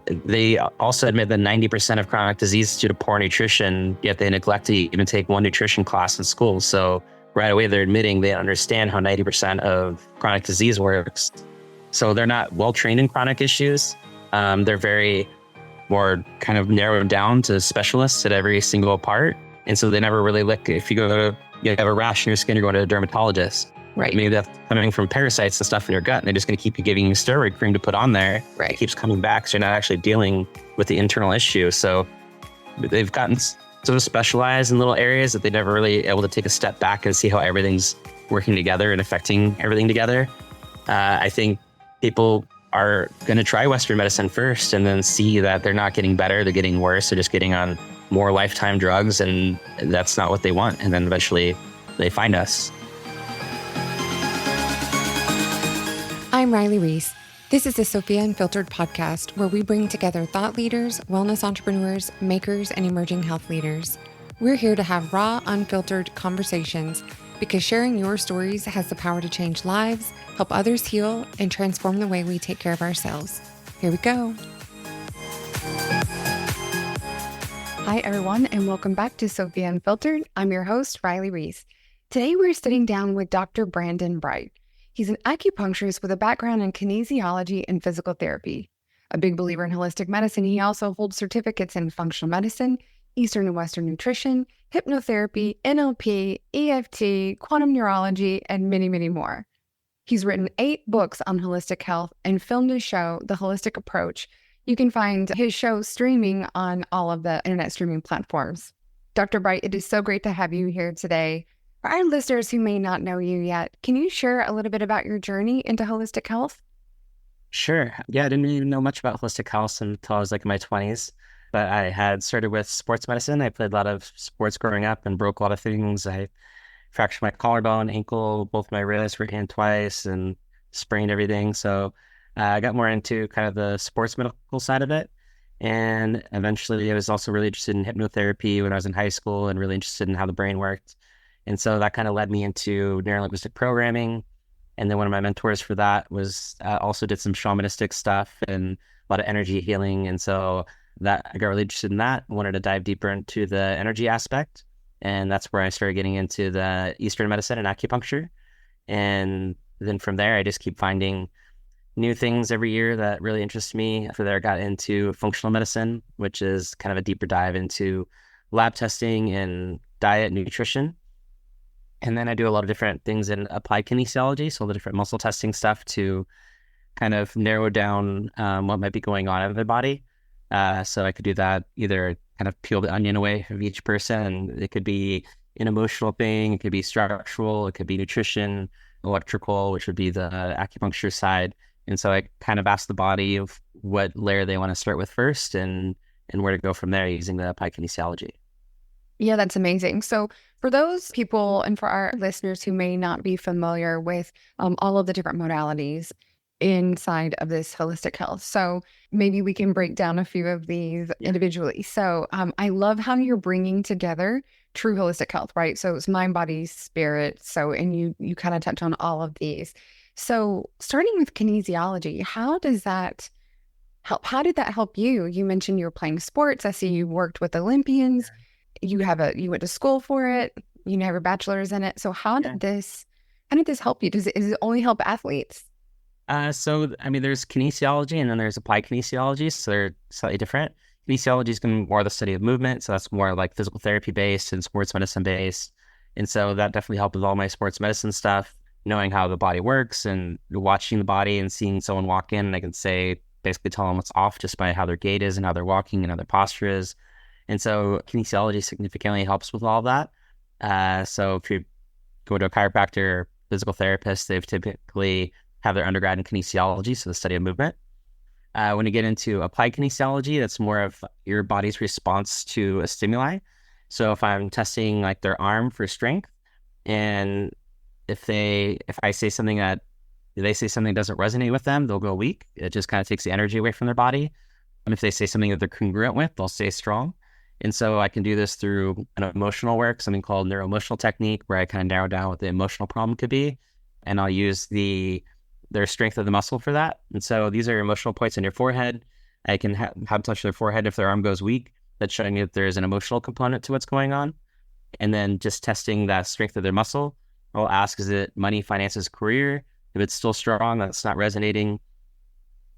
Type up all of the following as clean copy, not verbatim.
they also admit that 90% of chronic disease is due to poor nutrition, yet they neglect to even take one nutrition class in school. So right away, they're admitting they understand how 90% of chronic disease works. So they're not well-trained in chronic issues. They're very more kind of narrowed down to specialists at every single part. And so they never really look, if you have a rash in your skin, you're going to a dermatologist. Right. Maybe that's coming from parasites and stuff in your gut, and they're just going to keep giving you steroid cream to put on there. Right. It keeps coming back, so you're not actually dealing with the internal issue. So they've gotten sort of specialized in little areas that they never really able to take a step back and see how everything's working together and affecting everything together. I think people are going to try Western medicine first and then see that they're not getting better, they're getting worse, they're just getting on more lifetime drugs, and that's not what they want. And then eventually they find us. I'm Riley Reese. This is the Sofia Unfiltered Podcast, where we bring together thought leaders, wellness entrepreneurs, makers, and emerging health leaders. We're here to have raw, unfiltered conversations because sharing your stories has the power to change lives, help others heal, and transform the way we take care of ourselves. Here we go. Hi, everyone, and welcome back to Sofia Unfiltered. I'm your host, Riley Reese. Today, we're sitting down with Dr. Brandon Bright. He's an acupuncturist with a background in kinesiology and physical therapy. A big believer in holistic medicine, he also holds certificates in functional medicine, Eastern and Western nutrition, hypnotherapy, NLP, EFT, quantum neurology, and many, many more. He's written 8 books on holistic health and filmed his show, The Holistic Approach. You can find his show streaming on all of the internet streaming platforms. Dr. Bright, it is so great to have you here today. For our listeners who may not know you yet, can you share a little bit about your journey into holistic health? Sure. Yeah, I didn't even know much about holistic health until I was like in my 20s, but I had started with sports medicine. I played a lot of sports growing up and broke a lot of things. I fractured my collarbone, ankle, both my wrists, right hand twice, and sprained everything. So I got more into kind of the sports medical side of it. And eventually I was also really interested in hypnotherapy when I was in high school and really interested in how the brain worked. And so that kind of led me into neuro-linguistic programming. And then one of my mentors for that was also did some shamanistic stuff and a lot of energy healing. And so that I got really interested in that. I wanted to dive deeper into the energy aspect. And that's where I started getting into the Eastern medicine and acupuncture. And then from there, I just keep finding new things every year that really interest me. From there, I got into functional medicine, which is kind of a deeper dive into lab testing and diet and nutrition. And then I do a lot of different things in applied kinesiology, so all the different muscle testing stuff to kind of narrow down what might be going on in the body. So I could do that, either kind of peel the onion away of each person. It could be an emotional thing, it could be structural, it could be nutrition, electrical, which would be the acupuncture side. And so I kind of ask the body of what layer they want to start with first and where to go from there using the applied kinesiology. Yeah, that's amazing. So for those people and for our listeners who may not be familiar with all of the different modalities inside of this holistic health, so maybe we can break down a few of these individually. So I love how you're bringing together true holistic health, right? So it's mind, body, spirit. So, and you kind of touch on all of these. So starting with kinesiology, how does that help? How did that help you? You mentioned you were playing sports. I see you worked with Olympians. You went to school for it. You have your bachelor's in it. So how did this help you? Does it only help athletes? So there's kinesiology and then there's applied kinesiology. So they're slightly different. Kinesiology is going to be more the study of movement. So that's more like physical therapy based and sports medicine based. And so that definitely helped with all my sports medicine stuff, knowing how the body works and watching the body and seeing someone walk in. And I can basically tell them what's off just by how their gait is and how they're walking and how their posture is. And so kinesiology significantly helps with all of that. So if you go to a chiropractor or physical therapist, they've typically have their undergrad in kinesiology, so the study of movement. When you get into applied kinesiology, that's more of your body's response to a stimuli. So if I'm testing like their arm for strength, and if I say something that they say something doesn't resonate with them, they'll go weak. It just kind of takes the energy away from their body. And if they say something that they're congruent with, they'll stay strong. And so I can do this through an emotional work, something called neuro-emotional technique, where I kind of narrow down what the emotional problem could be. And I'll use their strength of the muscle for that. And so these are emotional points on your forehead. I can have them touch their forehead if their arm goes weak. That's showing me that there's an emotional component to what's going on. And then just testing that strength of their muscle. I'll ask, is it money, finances, career? If it's still strong, that's not resonating.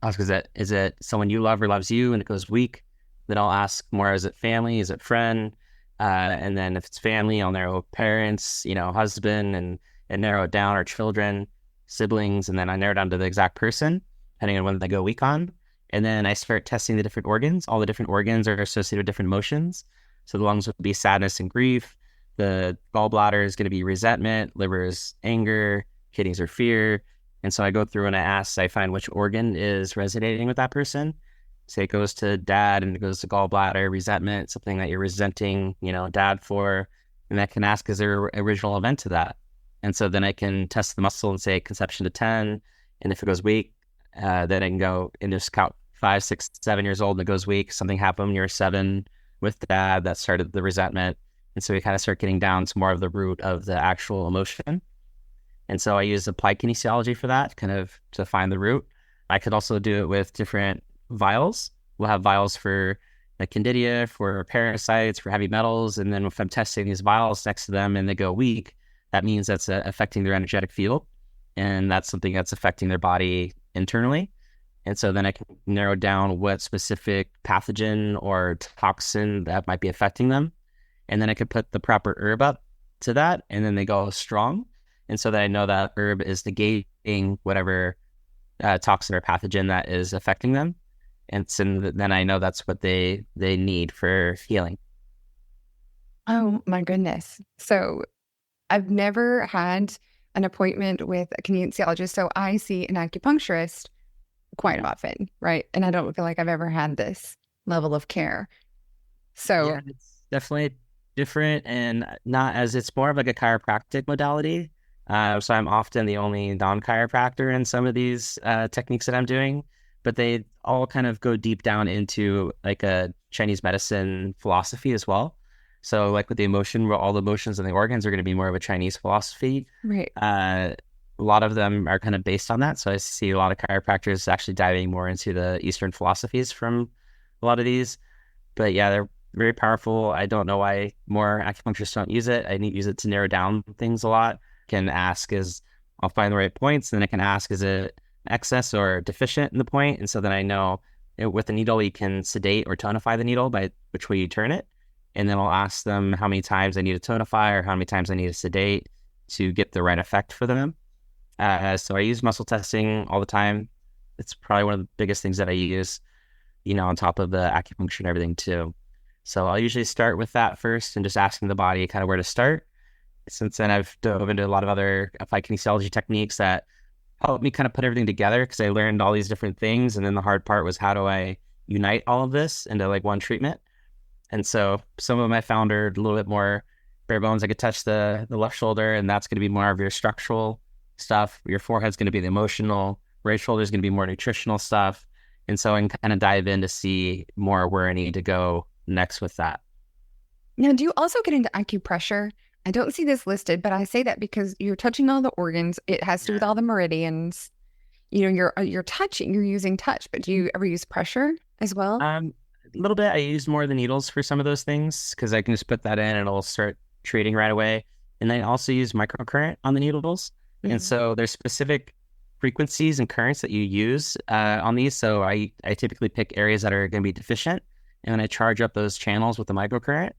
I'll ask, is it someone you love or loves you and it goes weak? Then I'll ask more, is it family? Is it friend? And then if it's family, I'll narrow parents, husband, and narrow it down, or children, siblings, and then I narrow down to the exact person, depending on when they go weak on. And then I start testing the different organs. All the different organs are associated with different emotions. So the lungs would be sadness and grief. The gallbladder is going to be resentment. Liver is anger. Kidneys are fear. And so I go through and I find which organ is resonating with that person. Say it goes to dad and it goes to gallbladder, resentment, something that you're resenting, dad for. And I can ask, is there an original event to that? And so then I can test the muscle and say conception to 10. And if it goes weak, then I can go and just count 5, 6, 7 years old and it goes weak. Something happened when you were 7 with dad that started the resentment. And so we kind of start getting down to more of the root of the actual emotion. And so I use applied kinesiology for that, kind of to find the root. I could also do it with different vials. We'll have vials for the candida, for parasites, for heavy metals. And then if I'm testing these vials next to them and they go weak, that means that's affecting their energetic field. And that's something that's affecting their body internally. And so then I can narrow down what specific pathogen or toxin that might be affecting them. And then I could put the proper herb up to that, and then they go strong. And so that I know that herb is negating whatever toxin or pathogen that is affecting them. And so then I know that's what they need for healing. Oh my goodness. So I've never had an appointment with a kinesiologist. So I see an acupuncturist quite often, right? And I don't feel like I've ever had this level of care. So yeah, it's definitely different, and not as it's more of like a chiropractic modality. So I'm often the only non-chiropractor in some of these techniques that I'm doing, but they all kind of go deep down into like a Chinese medicine philosophy as well. So like with the emotion, all the emotions and the organs are going to be more of a Chinese philosophy. Right. A lot of them are kind of based on that. So I see a lot of chiropractors actually diving more into the Eastern philosophies from a lot of these. But yeah, they're very powerful. I don't know why more acupuncturists don't use it. I use it to narrow down things a lot. Can ask I'll find the right points, and then I can ask, is it excess or deficient in the point? And so then I know with the needle, you can sedate or tonify the needle by which way you turn it. And then I'll ask them how many times I need to tonify or how many times I need to sedate to get the right effect for them. So I use muscle testing all the time. It's probably one of the biggest things that I use, on top of the acupuncture and everything too. So I'll usually start with that first and just asking the body kind of where to start. Since then, I've dove into a lot of other applied kinesiology techniques that help me kind of put everything together, because I learned all these different things. And then the hard part was, how do I unite all of this into like one treatment? And so some of them I found are a little bit more bare bones. I could touch the left shoulder, and that's going to be more of your structural stuff. Your forehead's going to be the emotional. Right shoulder is going to be more nutritional stuff. And so I can kind of dive in to see more where I need to go next with that. Now, do you also get into acupressure? I don't see this listed, but I say that because you're touching all the organs. It has to do with all the meridians. You're using touch, but do you ever use pressure as well? A little bit. I use more of the needles for some of those things, because I can just put that in and it'll start treating right away. And I also use microcurrent on the needles. Mm-hmm. And so there's specific frequencies and currents that you use on these. So I typically pick areas that are going to be deficient, and then I charge up those channels with the microcurrent.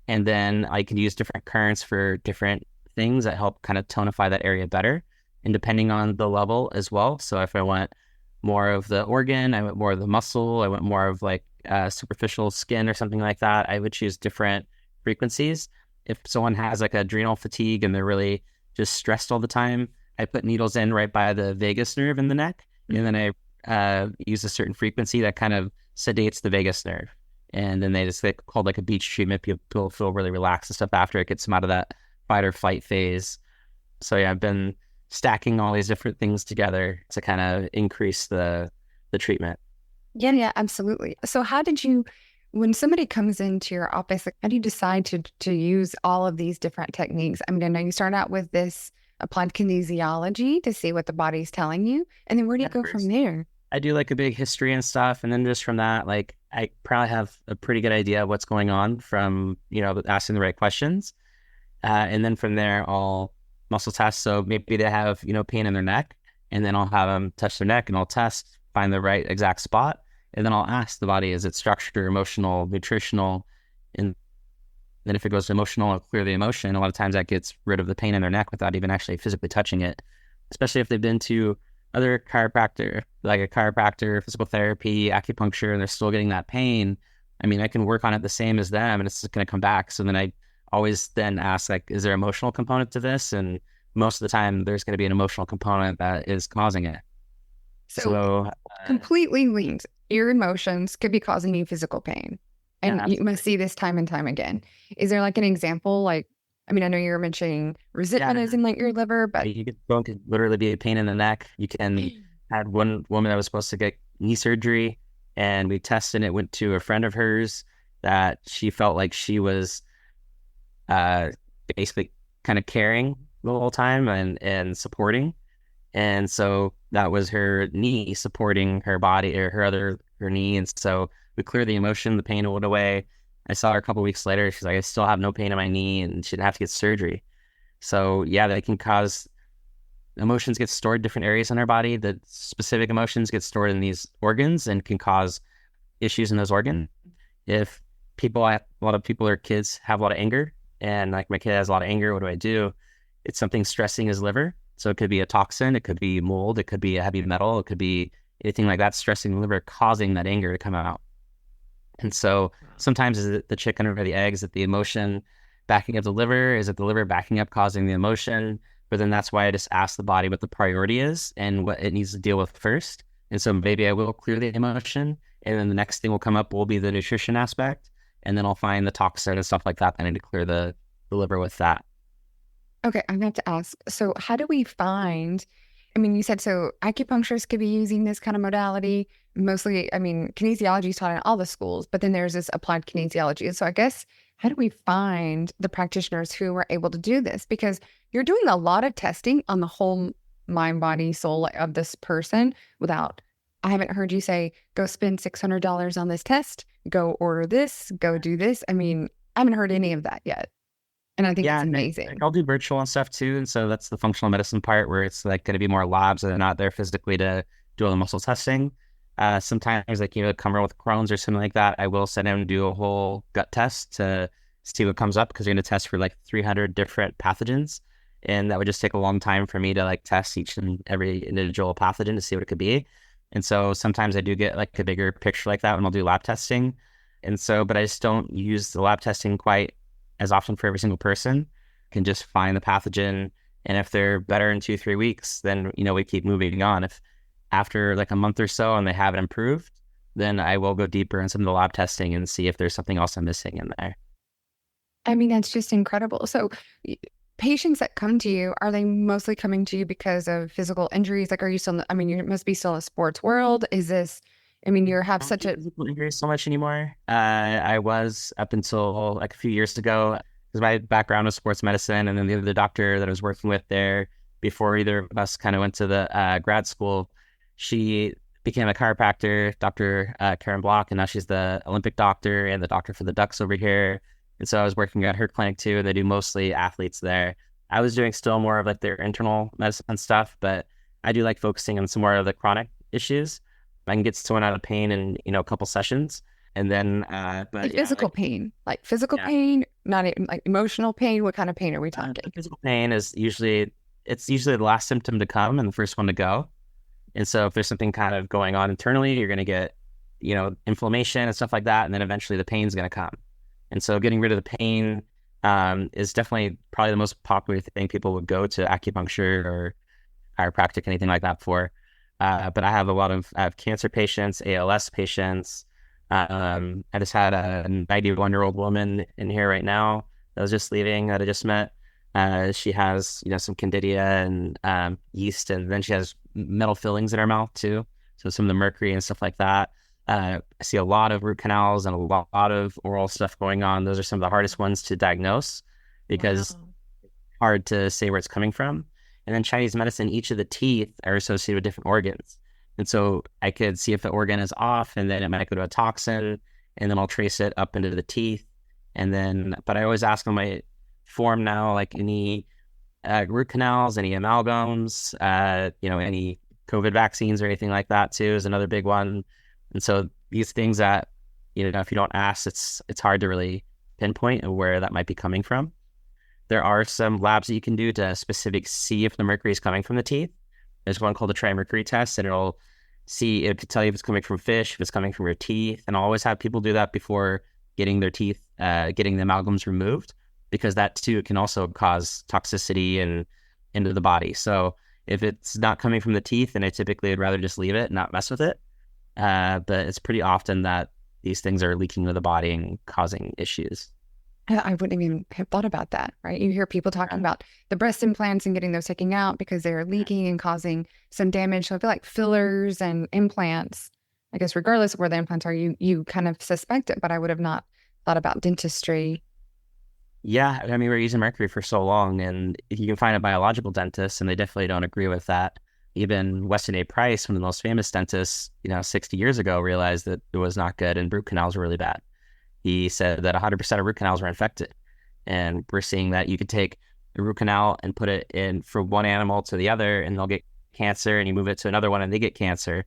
And then I can use different currents for different things that help kind of tonify that area better, and depending on the level as well. So if I want more of the organ, I want more of the muscle, I want more of like superficial skin or something like that, I would choose different frequencies. If someone has like adrenal fatigue and they're really just stressed all the time, I put needles in right by the vagus nerve in the neck. Mm-hmm. And then I use a certain frequency that kind of sedates the vagus nerve. And then they just get called like a beach treatment. People feel really relaxed and stuff after it gets them out of that fight or flight phase. So yeah, I've been stacking all these different things together to kind of increase the treatment. Yeah, absolutely. So how did you, when somebody comes into your office, like, how do you decide to use all of these different techniques? I mean, I know you start out with this applied kinesiology to see what the body's telling you, and then where do you go from there? I do like a big history and stuff. And then just from that, like I probably have a pretty good idea of what's going on from, asking the right questions. And then from there, I'll muscle test. So maybe they have, pain in their neck, and then I'll have them touch their neck and I'll test, find the right exact spot. And then I'll ask the body, is it structured, emotional, nutritional? And then if it goes to emotional, I'll clear the emotion. A lot of times that gets rid of the pain in their neck without even actually physically touching it, especially if they've been to other chiropractor, like a chiropractor, physical therapy, acupuncture, and they're still getting that pain. I mean, I can work on it the same as them and it's just going to come back. So then I always then ask, like, is there an emotional component to this? And most of the time there's going to be an emotional component that is causing it. So completely linked. Your emotions could be causing you physical pain. And you must see this time and time again. Is there like an example? Like, I mean, I know you were mentioning resentment is in like your liver, but could literally be a pain in the neck. You can had one woman that was supposed to get knee surgery, and we tested it, went to a friend of hers that she felt like she was basically kind of carrying the whole time and supporting. And so that was her knee supporting her body or her knee. And so we cleared the emotion, the pain went away. I saw her a couple of weeks later. She's like, I still have no pain in my knee, and she didn't have to get surgery. So yeah, they can cause emotions get stored in different areas in our body. The specific emotions get stored in these organs and can cause issues in those organs. If a lot of people or kids have a lot of anger, and like my kid has a lot of anger, what do? It's something stressing his liver. So it could be a toxin, it could be mold, it could be a heavy metal, it could be anything like that stressing the liver, causing that anger to come out. And so sometimes is it the chicken or the egg? Is it the emotion backing up the liver? Is it the liver backing up, causing the emotion? But then that's why I just ask the body what the priority is and what it needs to deal with first. And so maybe I will clear the emotion, and then the next thing will come up will be the nutrition aspect. And then I'll find the toxin and stuff like that. I need to clear the liver with that. Okay, I have to ask. So how do we find, I mean, you said so acupuncturists could be using this kind of modality. Mostly, I mean, kinesiology is taught in all the schools, but then there's this applied kinesiology. And so I guess, how do we find the practitioners who are able to do this? Because you're doing a lot of testing on the whole mind, body, soul of this person without, I haven't heard you say, go spend $600 on this test, go order this, go do this. I mean, I haven't heard any of that yet. And I think it's amazing. I'll do virtual and stuff too. And so that's the functional medicine part where it's like going to be more labs and they're not there physically to do all the muscle testing. Sometimes like, come with Crohn's or something like that, I will send them to do a whole gut test to see what comes up, because you're going to test for like 300 different pathogens. And that would just take a long time for me to like test each and every individual pathogen to see what it could be. And so sometimes I do get like a bigger picture like that when I'll do lab testing. And so, but I just don't use the lab testing quite as often for every single person. Can just find the pathogen, and if they're better in 2-3 weeks, then we keep moving on. If after like a month or so and they haven't improved, then I will go deeper in some of the lab testing and see if there's something else I'm missing in there. I mean, that's just incredible. So patients that come to you, are they mostly coming to you because of physical injuries? Like, are you still, I mean, you must be still in a sports world. Is this, I mean, you have such a physical injuries so much anymore. I was up until like a few years ago, because my background was sports medicine, and then the other doctor that I was working with there before either of us kind of went to the grad school, she became a chiropractor, Dr. Karen Block, and now she's the Olympic doctor and the doctor for the Ducks over here. And so I was working at her clinic too, and they do mostly athletes there. I was doing still more of like their internal medicine stuff, but I do like focusing on some more of the chronic issues. I can get someone out of pain in, a couple sessions. And then, like physical pain, like physical pain, not even like emotional pain. What kind of pain are we talking? Physical pain is usually the last symptom to come and the first one to go. And so if there's something kind of going on internally, you're going to get, inflammation and stuff like that. And then eventually the pain's going to come. And so getting rid of the pain is definitely probably the most popular thing people would go to acupuncture or chiropractic, anything like that for. But I have cancer patients, ALS patients. I just had a 91-year-old woman in here right now that was just leaving that I just met. She has, some candida and yeast, and then she has metal fillings in her mouth too. So some of the mercury and stuff like that. I see a lot of root canals and a lot of oral stuff going on. Those are some of the hardest ones to diagnose because it's hard to say where it's coming from. And then Chinese medicine, each of the teeth are associated with different organs. And so I could see if the organ is off, and then it might go to a toxin, and then I'll trace it up into the teeth. And then, but I always ask on my form now, like any root canals, any amalgams, any COVID vaccines or anything like that too is another big one. And so these things that, if you don't ask, it's hard to really pinpoint where that might be coming from. There are some labs that you can do to specific see if the mercury is coming from the teeth. There's one called the trimercury test, and it could tell you if it's coming from fish, if it's coming from your teeth. And I'll always have people do that before getting their teeth, getting the amalgams removed, because that too can also cause toxicity and into the body. So if it's not coming from the teeth, then I typically would rather just leave it and not mess with it. But it's pretty often that these things are leaking to the body and causing issues. I wouldn't even have thought about that, right? You hear people talking about the breast implants and getting those taken out because they're leaking and causing some damage. So I feel like fillers and implants, I guess regardless of where the implants are, you kind of suspect it, but I would have not thought about dentistry. Yeah, I mean, we're using mercury for so long, and you can find a biological dentist, and they definitely don't agree with that. Even Weston A. Price, one of the most famous dentists, 60 years ago, realized that it was not good and root canals were really bad. He said that 100% of root canals were infected. And we're seeing that you could take a root canal and put it in from one animal to the other, and they'll get cancer, and you move it to another one and they get cancer.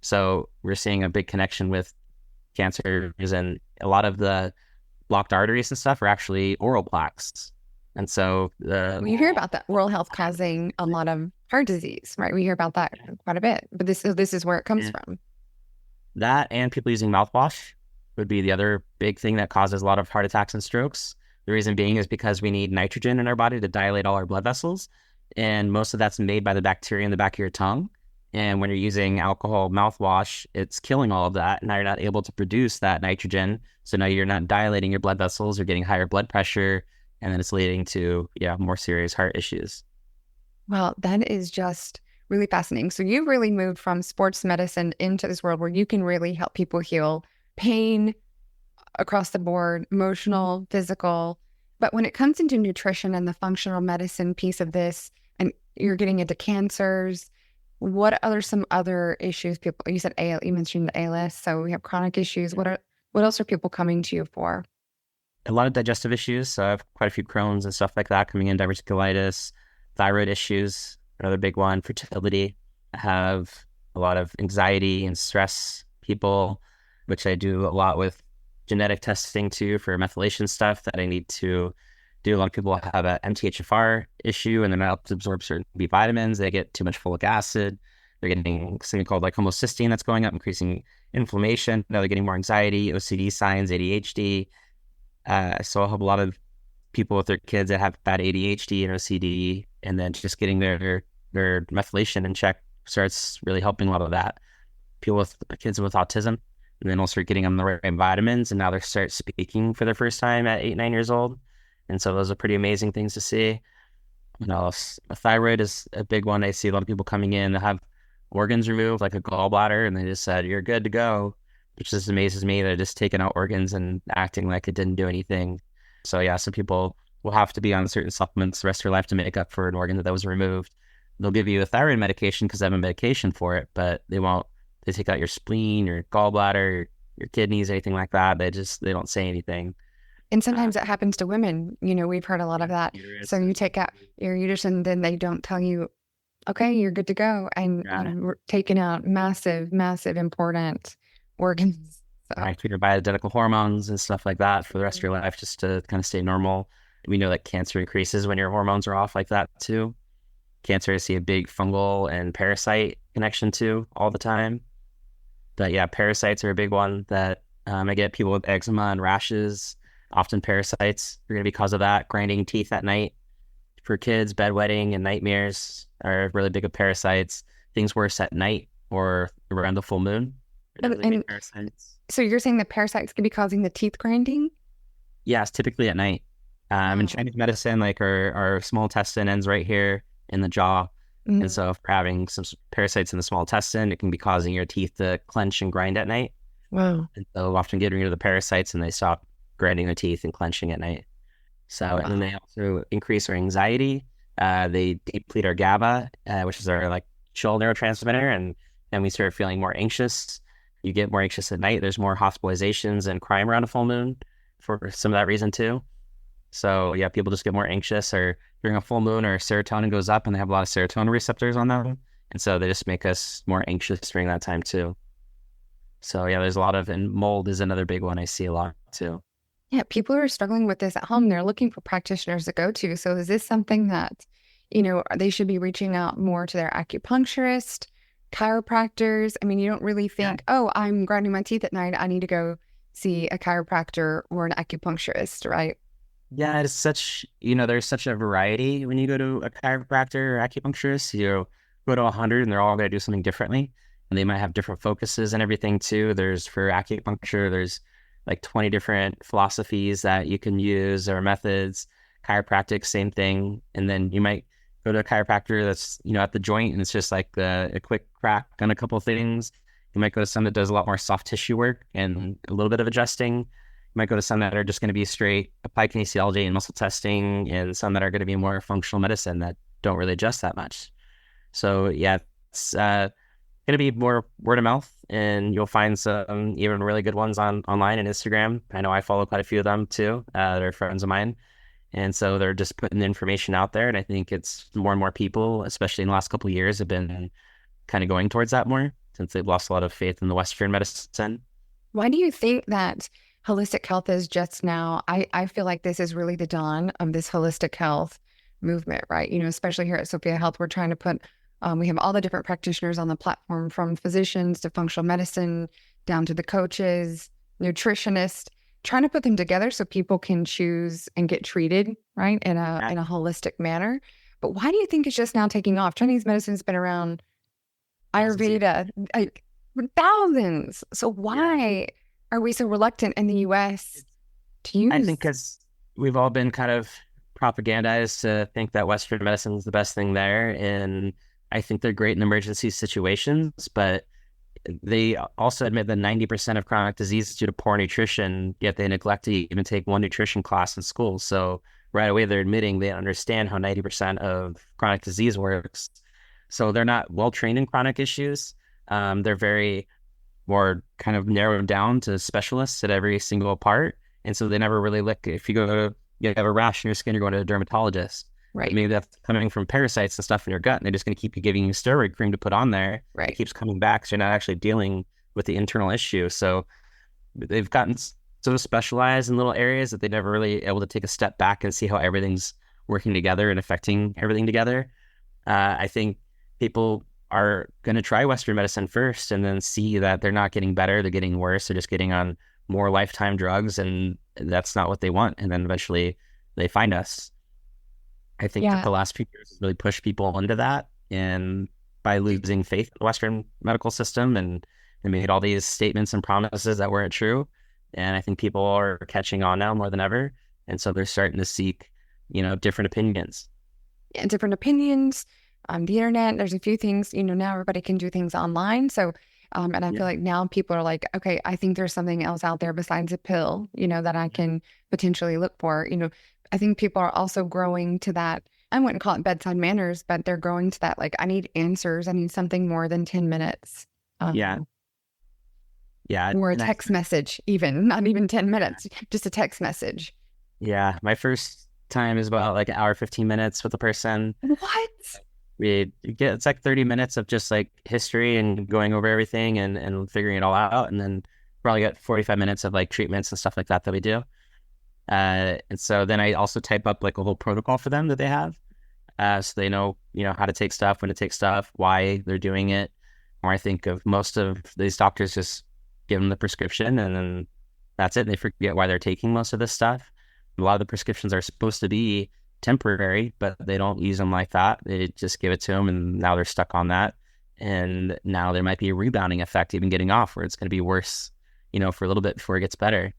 So we're seeing a big connection with cancers, and a lot of the blocked arteries and stuff are actually oral plaques. And so you hear about that oral health causing a lot of heart disease, right? We hear about that quite a bit, but this is where it comes from. That and people using mouthwash would be the other big thing that causes a lot of heart attacks and strokes. The reason being is because we need nitrogen in our body to dilate all our blood vessels. And most of that's made by the bacteria in the back of your tongue. And when you're using alcohol mouthwash, it's killing all of that. Now you're not able to produce that nitrogen. So now you're not dilating your blood vessels, you're getting higher blood pressure, and then it's leading to, more serious heart issues. Well, that is just really fascinating. So you really moved from sports medicine into this world where you can really help people heal pain across the board, emotional, physical. But when it comes into nutrition and the functional medicine piece of this, and you're getting into cancers, what are some other issues people, you said you mentioned the ALS, so we have chronic issues. What else are people coming to you for? A lot of digestive issues. So I have quite a few Crohn's and stuff like that coming in, diverticulitis, thyroid issues, another big one, fertility. I have a lot of anxiety and stress people, which I do a lot with genetic testing too for methylation stuff that I need to do. A lot of people have a MTHFR issue and they're not able to absorb certain B vitamins. They get too much folic acid. They're getting something called like homocysteine that's going up, increasing inflammation. Now they're getting more anxiety, OCD signs, ADHD. So I'll have a lot of people with their kids that have bad ADHD and OCD, and then just getting their methylation in check starts really helping a lot of that. People with kids with autism, and then we'll start getting them the right vitamins, and now they start speaking for the first time at 8, 9 years old. And so those are pretty amazing things to see. A thyroid is a big one. I see a lot of people coming in that have organs removed, like a gallbladder, and they just said, you're good to go, which just amazes me. They're just taking out organs and acting like it didn't do anything. So yeah, some people will have to be on certain supplements the rest of their life to make up for an organ that was removed. They'll give you a thyroid medication because they have a medication for it, but they take out your spleen, your gallbladder, your kidneys, anything like that. They don't say anything. And sometimes it happens to women. We've heard a lot of that. So you take out your uterus and then they don't tell you, okay, you're good to go. And we're taking out massive, massive important organs. So. I treat your bioidentical hormones and stuff like that for the rest of your life just to kind of stay normal. We know that cancer increases when your hormones are off like that too. Cancer, I see a big fungal and parasite connection to all the time. But yeah, parasites are a big one that I get people with eczema and rashes. Often parasites are going to be because of that. Grinding teeth at night for kids, bedwetting and nightmares are really big of parasites. Things worse at night or around the full moon. And so you're saying the parasites could be causing the teeth grinding? Yes, typically at night. In Chinese medicine, like our small intestine ends right here in the jaw. Mm-hmm. And so if we're having some parasites in the small intestine, it can be causing your teeth to clench and grind at night. Wow. And so often getting rid of the parasites and they stop grinding their teeth and clenching at night. So, and then they also increase our anxiety. They deplete our GABA, which is our like chill neurotransmitter, and and we start feeling more anxious. You get more anxious at night. There's more hospitalizations and crime around a full moon for some of that reason too. So yeah, people just get more anxious, or during a full moon, or serotonin goes up and they have a lot of serotonin receptors on them. And so they just make us more anxious during that time too. So yeah, there's a lot of, and mold is another big one I see a lot too. Yeah, people are struggling with this at home. They're looking for practitioners to go to. So is this something that, they should be reaching out more to their acupuncturist, chiropractors? I mean, you don't really think, oh, I'm grinding my teeth at night, I need to go see a chiropractor or an acupuncturist, right? Yeah, it's such, there's such a variety when you go to a chiropractor or acupuncturist. You go to 100 and they're all going to do something differently. And they might have different focuses and everything too. There's, for acupuncture, there's like 20 different philosophies that you can use or methods. Chiropractic, same thing. And then you might go to a chiropractor that's, at the joint, and it's just like a quick crack on a couple of things. You might go to some that does a lot more soft tissue work and a little bit of adjusting. You might go to some that are just going to be straight applied kinesiology and muscle testing, and some that are going to be more functional medicine that don't really adjust that much. So yeah, it's going to be more word of mouth, and you'll find some even really good ones online and Instagram. I know I follow quite a few of them too. They're friends of mine. And so they're just putting the information out there. And I think it's more and more people, especially in the last couple of years, have been kind of going towards that more, since they've lost a lot of faith in the Western medicine. Why do you think that holistic health is just now? I feel like this is really the dawn of this holistic health movement, right? Especially here at Sofia Health, we're trying to put, we have all the different practitioners on the platform, from physicians to functional medicine, down to the coaches, nutritionists, trying to put them together so people can choose and get treated, right, in a holistic manner. But why do you think it's just now taking off? Chinese medicine's been around, Ayurveda, like thousands. So why are we so reluctant in the U.S. to use? I think because we've all been kind of propagandized to think that Western medicine is the best thing there. And I think they're great in emergency situations, but they also admit that 90% of chronic disease is due to poor nutrition, yet they neglect to even take one nutrition class in school. So right away, they're admitting they understand how 90% of chronic disease works. So they're not well-trained in chronic issues. They're very more kind of narrowed down to specialists at every single part. And so they never really look, if you have a rash in your skin, you're going to a dermatologist. Right. Maybe that's coming from parasites and stuff in your gut, and they're just going to keep giving you steroid cream to put on there. Right. It keeps coming back, so you're not actually dealing with the internal issue. So they've gotten so specialized in little areas that they're never really able to take a step back and see how everything's working together and affecting everything together. I think people are going to try Western medicine first and then see that they're not getting better, they're getting worse, they're just getting on more lifetime drugs, and that's not what they want. And then eventually they find us. I think that the last few years has really pushed people into that, and by losing faith in the Western medical system, and they made all these statements and promises that weren't true. And I think people are catching on now more than ever. And so they're starting to seek, different opinions. Yeah, different opinions on the internet. There's a few things, now everybody can do things online. So, and I feel like now people are like, okay, I think there's something else out there besides a pill, that I can potentially look for. I think people are also growing to that. I wouldn't call it bedside manners, but they're growing to that. Like, I need answers. I need something more than 10 minutes. Yeah. Or a text message, even not even 10 minutes, just a text message. Yeah. My first time is about like an hour, 15 minutes with a person. What? It's like 30 minutes of just like history and going over everything and figuring it all out. And then probably got 45 minutes of like treatments and stuff like that we do. And so then I also type up like a whole protocol for them that they have. So they know, how to take stuff, when to take stuff, why they're doing it. Or I think of most of these doctors just give them the prescription and then that's it. They forget why they're taking most of this stuff. A lot of the prescriptions are supposed to be temporary, but they don't use them like that. They just give it to them and now they're stuck on that. And now there might be a rebounding effect even getting off where it's going to be worse, for a little bit before it gets better.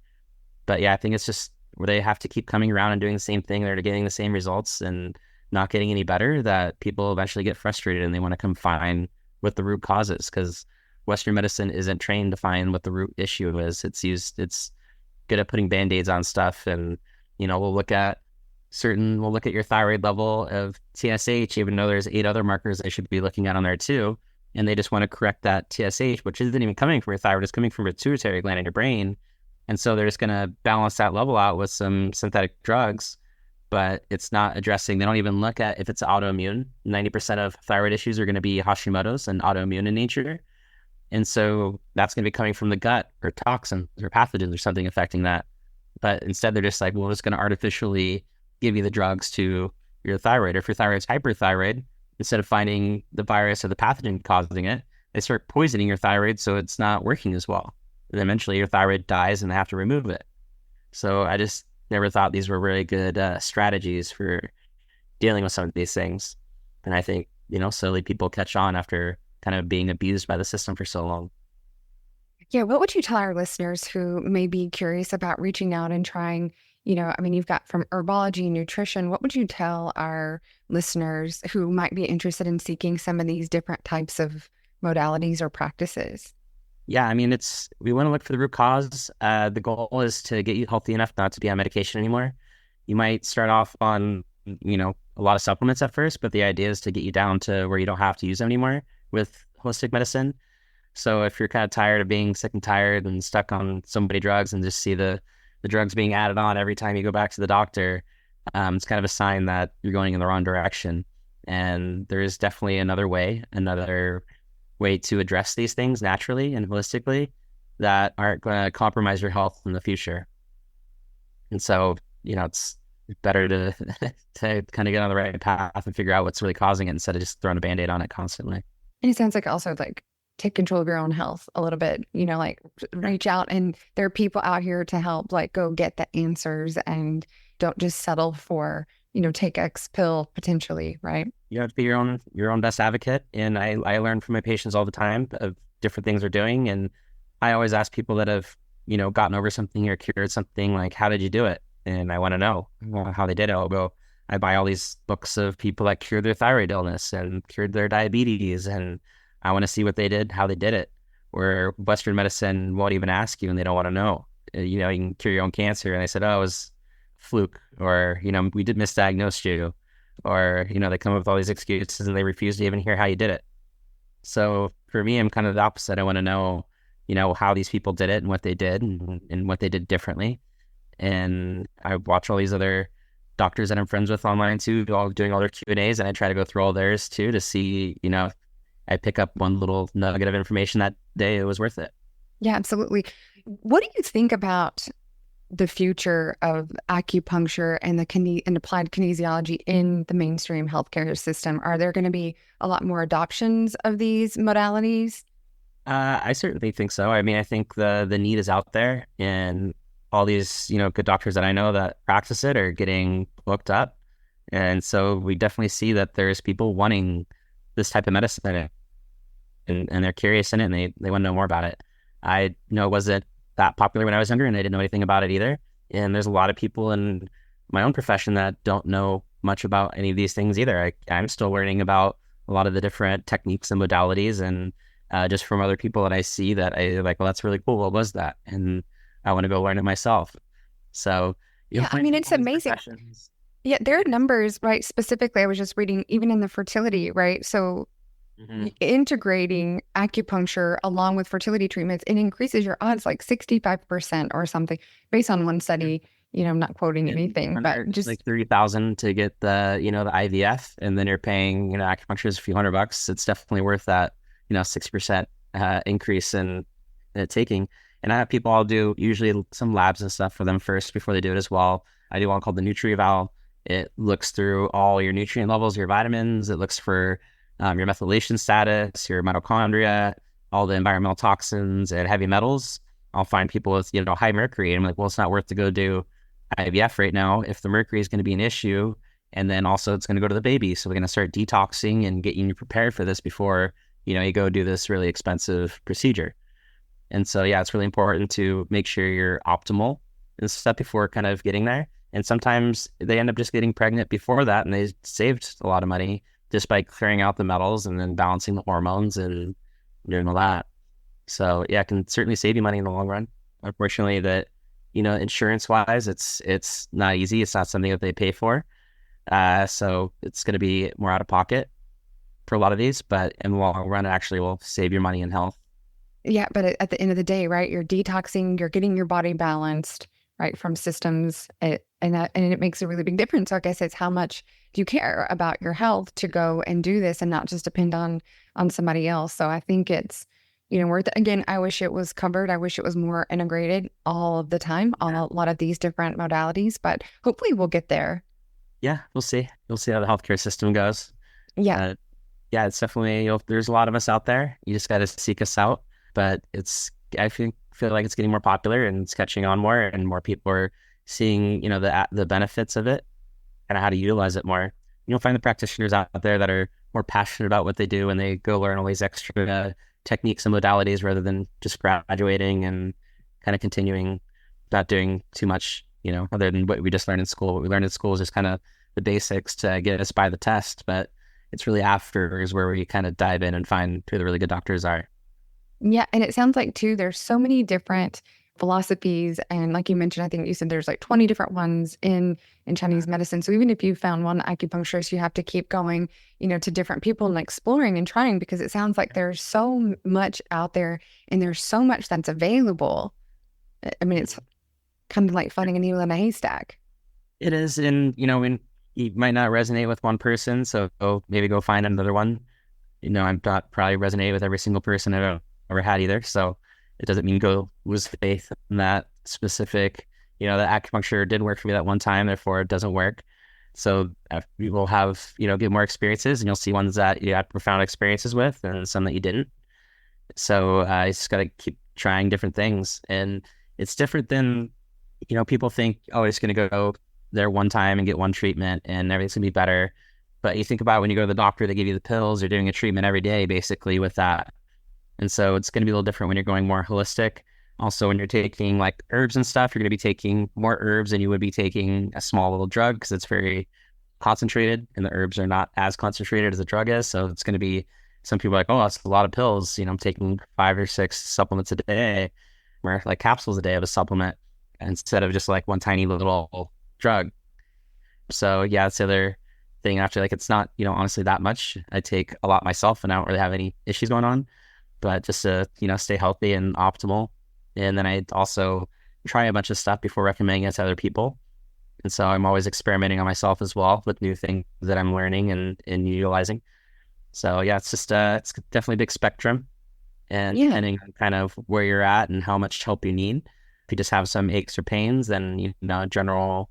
But yeah, I think it's just where they have to keep coming around and doing the same thing. They're getting the same results and not getting any better, that people eventually get frustrated and they want to come find what the root cause is, because Western medicine isn't trained to find what the root issue is. It's good at putting Band-Aids on stuff. And, we'll look at your thyroid level of TSH, even though there's 8 other markers they should be looking at on there too. and they just want to correct that TSH, which isn't even coming from your thyroid, it's coming from your pituitary gland in your brain. And so they're just going to balance that level out with some synthetic drugs, but it's not addressing, they don't even look at if it's autoimmune. 90% of thyroid issues are going to be Hashimoto's and autoimmune in nature. And so that's going to be coming from the gut or toxins or pathogens or something affecting that. But instead, they're just like, well, we're just going to artificially give you the drugs to your thyroid. Or if your thyroid's hyperthyroid, instead of finding the virus or the pathogen causing it, they start poisoning your thyroid so it's not working as well. And eventually your thyroid dies and they have to remove it. So I just never thought these were really good strategies for dealing with some of these things. And I think, slowly people catch on after kind of being abused by the system for so long. Yeah. What would you tell our listeners who may be curious about reaching out and trying, you've got from herbology, nutrition, what would you tell our listeners who might be interested in seeking some of these different types of modalities or practices? Yeah, we want to look for the root cause. The goal is to get you healthy enough not to be on medication anymore. You might start off on, a lot of supplements at first, but the idea is to get you down to where you don't have to use them anymore with holistic medicine. So if you're kind of tired of being sick and tired and stuck on so many drugs and just see the drugs being added on every time you go back to the doctor, it's kind of a sign that you're going in the wrong direction. And there is definitely another way to address these things naturally and holistically that aren't going to compromise your health in the future. And so, it's better to kind of get on the right path and figure out what's really causing it instead of just throwing a Band-Aid on it constantly. And it sounds like also like take control of your own health a little bit, reach out, and there are people out here to help, like go get the answers and don't just settle for, take X pill potentially, right? You have to be your own best advocate. And I learn from my patients all the time of different things they're doing. And I always ask people that have, gotten over something or cured something, like, how did you do it? And I want to know how they did it. I buy all these books of people that cured their thyroid illness and cured their diabetes. And I want to see what they did, how they did it. Where Western medicine won't even ask you and they don't want to know. You can cure your own cancer. And I said, oh, it was fluke, or, we did misdiagnose you, or, they come up with all these excuses and they refuse to even hear how you did it. So for me, I'm kind of the opposite. I want to know, how these people did it and what they did and what they did differently. And I watch all these other doctors that I'm friends with online too, all doing all their Q&As, and I try to go through all theirs too to see, I pick up one little nugget of information that day. It was worth it. Yeah, absolutely. What do you think about the future of acupuncture and and applied kinesiology in the mainstream healthcare system? Are there going to be a lot more adoptions of these modalities? I certainly think so. I think the need is out there, and all these, good doctors that I know that practice it are getting booked up. And so we definitely see that there's people wanting this type of medicine and they're curious in it and they want to know more about it. I know it wasn't that popular when I was younger and I didn't know anything about it either. And there's a lot of people in my own profession that don't know much about any of these things either. I'm still learning about a lot of the different techniques and modalities, and just from other people that I see that I like, well, that's really cool. What was that? And I want to go learn it myself. So yeah, it's amazing. Yeah, there are numbers, right? Specifically, I was just reading, even in the fertility, right? So integrating acupuncture along with fertility treatments, it increases your odds like 65% or something, based on one study. I'm not quoting anything, but just like $30,000 to get the the IVF, and then you're paying acupuncture is a few $100. It's definitely worth that 6% increase in taking. And I have people, I'll do usually some labs and stuff for them first before they do it as well. I do one called the Nutri-Eval. It looks through all your nutrient levels, your vitamins. It looks for your methylation status, your mitochondria, all the environmental toxins and heavy metals. I'll find people with, high mercury. And I'm like, well, it's not worth to go do IVF right now if the mercury is going to be an issue. And then also it's going to go to the baby. So we're going to start detoxing and getting you prepared for this before, you go do this really expensive procedure. And so, yeah, it's really important to make sure you're optimal and stuff before kind of getting there. And sometimes they end up just getting pregnant before that, and they saved a lot of money just by clearing out the metals and then balancing the hormones and doing all that. So, yeah, it can certainly save you money in the long run. Unfortunately, that, insurance-wise, it's not easy. It's not something that they pay for. So it's going to be more out of pocket. for a lot of these, but in the long run, it actually will save your money and health. Yeah, but at the end of the day, right, you're detoxing, you're getting your body balanced, right, from systems, and it makes a really big difference. Like I said, it's how much do you care about your health to go and do this and not just depend on somebody else. So I think it's, worth it. Again, I wish it was covered. I wish it was more integrated all of the time on a lot of these different modalities, but hopefully we'll get there. Yeah, we'll see. We'll see how the healthcare system goes. Yeah. Yeah, it's definitely, there's a lot of us out there. You just got to seek us out. But I feel like it's getting more popular and it's catching on more, and more people are seeing, the benefits of it and how to utilize it more. You'll find the practitioners out there that are more passionate about what they do, and they go learn all these extra techniques and modalities rather than just graduating and kind of continuing, not doing too much, other than what we just learned in school. What we learned in school is just kind of the basics to get us by the test, but it's really after is where we kind of dive in and find who the really good doctors are. Yeah. And it sounds like, too, there's so many different philosophies. And like you mentioned, I think you said there's like 20 different ones in Chinese medicine. So even if you found one acupuncturist, you have to keep going, to different people and exploring and trying, because it sounds like there's so much out there and there's so much that's available. I mean, it's kind of like finding a needle in a haystack. It is. And, you might not resonate with one person. So maybe go find another one. I'm not probably resonate with every single person I've ever had either. So it doesn't mean go lose faith in that specific, that acupuncture did work for me that one time, therefore it doesn't work. So you will have, get more experiences, and you'll see ones that you had profound experiences with and some that you didn't. So you just got to keep trying different things. And it's different than, people think, oh, it's going to go there one time and get one treatment and everything's going to be better. But you think about when you go to the doctor, they give you the pills, you're doing a treatment every day, basically, with that. And so it's going to be a little different when you're going more holistic. Also, when you're taking like herbs and stuff, you're going to be taking more herbs than you would be taking a small little drug, because it's very concentrated and the herbs are not as concentrated as the drug is. So it's going to be, some people are like, oh, that's a lot of pills. I'm taking 5 or 6 supplements a day, or like capsules a day of a supplement, instead of just like one tiny little drug. So yeah, it's the other thing. Actually, like, it's not, honestly that much. I take a lot myself and I don't really have any issues going on, but just to, stay healthy and optimal. And then I also try a bunch of stuff before recommending it to other people. And so I'm always experimenting on myself as well with new things that I'm learning and utilizing. So yeah, it's just, it's definitely a big spectrum, and depending on kind of where you're at and how much help you need. If you just have some aches or pains, then, general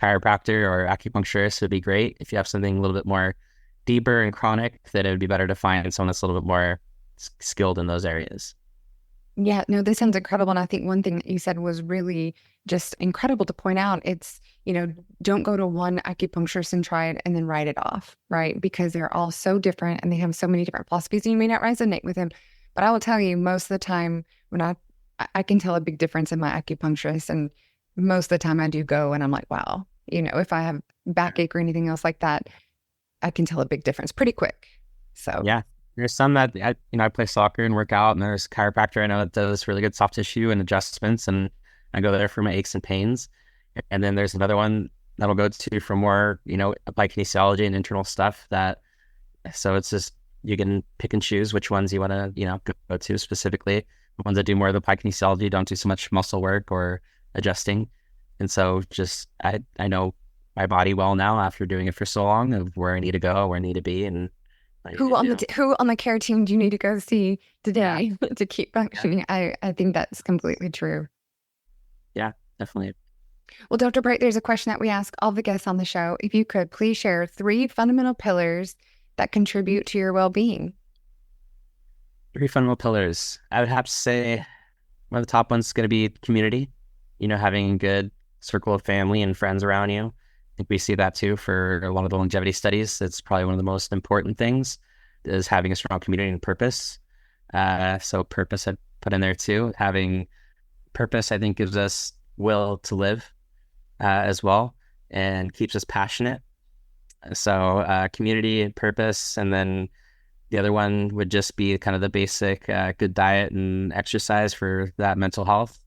chiropractor or acupuncturist would be great. If you have something a little bit more deeper and chronic, then it would be better to find someone that's a little bit more skilled in those areas. Yeah, no, this sounds incredible. And I think one thing that you said was really just incredible to point out. It's, don't go to one acupuncturist and try it and then write it off, right? Because they're all so different and they have so many different philosophies, and you may not resonate with them. But I will tell you, most of the time when I can tell a big difference in my acupuncturist, and most of the time I do go and I'm like, wow, if I have backache or anything else like that, I can tell a big difference pretty quick. So yeah. There's some that, I play soccer and work out, and there's a chiropractor I know that does really good soft tissue and adjustments, and I go there for my aches and pains. And then there's another one that'll go to for more, applied kinesiology and internal stuff so it's just, you can pick and choose which ones you want to, go to specifically. The ones that do more of the applied kinesiology don't do so much muscle work or adjusting. And so just, I know my body well now after doing it for so long, of where I need to go, where I need to be, and who on the care team do you need to go see today to keep functioning? Yeah. I think that's completely true. Yeah, definitely. Well, Dr. Bright, there's a question that we ask all the guests on the show. If you could please share 3 fundamental pillars that contribute to your well-being. 3 fundamental pillars. I would have to say one of the top ones is going to be community. Having a good circle of family and friends around you. I think we see that too for a lot of the longevity studies. It's probably one of the most important things, is having a strong community and purpose. So purpose I put in there too. Having purpose, I think, gives us will to live as well, and keeps us passionate. So community and purpose. And then the other one would just be kind of the basic good diet and exercise for that mental health.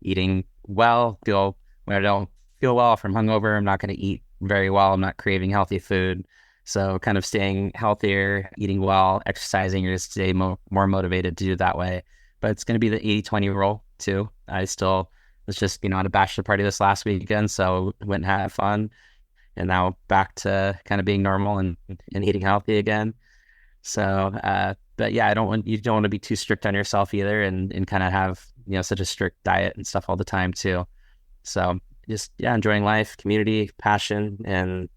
Eating well. When I don't feel well, if I'm hungover, I'm not going to eat very well. I'm not craving healthy food. So kind of staying healthier, eating well, exercising, you're just stay more motivated to do it that way. But it's going to be the 80-20 rule too. I still was just, at a bachelor party this last weekend, so went and had fun. And now back to kind of being normal and eating healthy again. So, but yeah, you don't want to be too strict on yourself either and kind of have, such a strict diet and stuff all the time too. So just, enjoying life, community, passion, and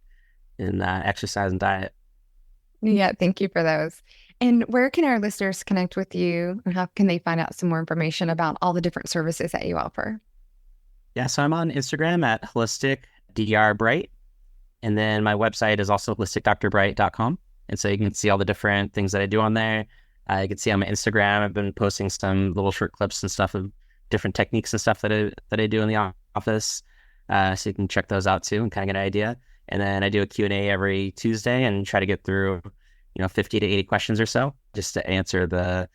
exercise and diet. Yeah, thank you for those. And where can our listeners connect with you, and how can they find out some more information about all the different services that you offer? Yeah, so I'm on Instagram at holisticdrbright. And then my website is also holisticdrbright.com. And so you can see all the different things that I do on there. You can see on my Instagram, I've been posting some little short clips and stuff of different techniques and stuff that I do in the office. So you can check those out too and kind of get an idea. And then I do a Q&A every Tuesday and try to get through, 50 to 80 questions or so, just to answer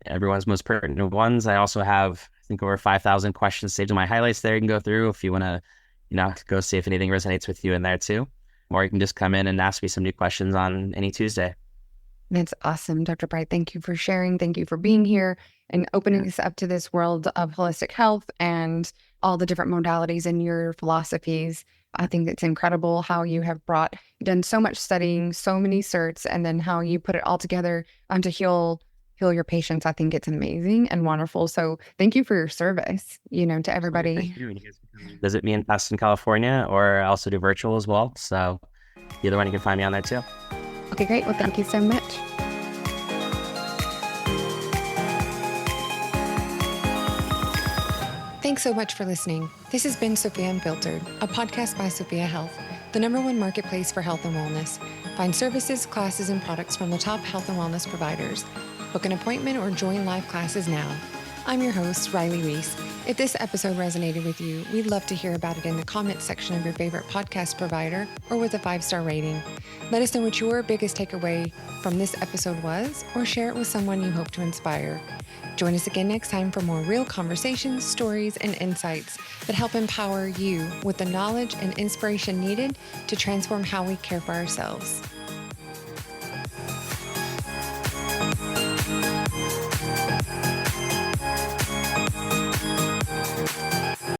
everyone's most pertinent ones. I also have, I think, over 5,000 questions saved in my highlights there you can go through if you want to, go see if anything resonates with you in there too. Or you can just come in and ask me some new questions on any Tuesday. That's awesome, Dr. Bright. Thank you for sharing. Thank you for being here and opening us up to this world of holistic health and all the different modalities and your philosophies. I think it's incredible how you have done so much studying, so many certs, and then how you put it all together to heal your patients. I think it's amazing and wonderful. So thank you for your service, to everybody. Thank you. And you guys can visit me in Pasadena, California, or I also do virtual as well. So either one, you can find me on there too. Okay, great. Well, thank you so much. Thanks so much for listening. This has been Sofia Unfiltered, a podcast by Sofia Health, the #1 marketplace for health and wellness. Find services, classes, and products from the top health and wellness providers. Book an appointment or join live classes now. I'm your host, Riley Reese. If this episode resonated with you, we'd love to hear about it in the comments section of your favorite podcast provider or with a 5-star rating. Let us know what your biggest takeaway from this episode was, or share it with someone you hope to inspire. Join us again next time for more real conversations, stories, and insights that help empower you with the knowledge and inspiration needed to transform how we care for ourselves.